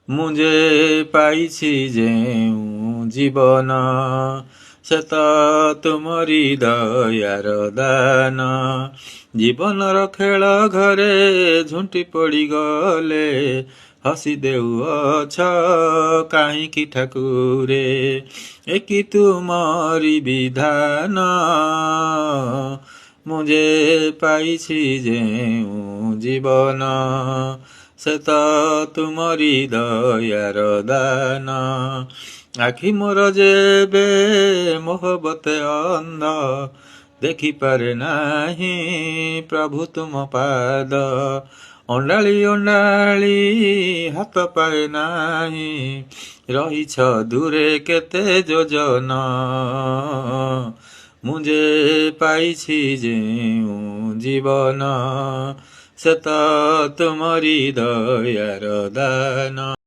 ମୁଁ ଯେ ପାଇଛି ଯେଉଁ ଜୀବନ ସେ ତ ତୁମରି ଦୟାର ଦାନ। ଜୀବନର ଖେଳ ଘରେ ଝୁଣ୍ଟି ପଡ଼ିଗଲେ ହସି ଦେଉଅଛ କାହିଁକି ଠାକୁରେ, ଏକି ତୁମରି ବିଧାନ। ମୁଁ ଯେ ପାଇଛି ଯେଉଁ ଜୀବନ ସେ ତ ତୁମରି ଦୟାର ଦାନ। ଆଖି ମୋର ଯେବେ ମୋହବତେ ଅନ୍ଧ ଦେଖିପାରେ ନାହିଁ ପ୍ରଭୁ ତୁମ ପାଦ। ଅଣ୍ଡାଳି ଅଣ୍ଡାଳି ହାତ ପାଏ ନାହିଁ ରହିଛ ଦୂରେ କେତେ ଯୋଜନ। ମୁଁ ଯେ ପାଇଛି ଯେଉଁ ଜୀବନ ସେ ତ ତୁମରି ଦୟାର ଦାନ।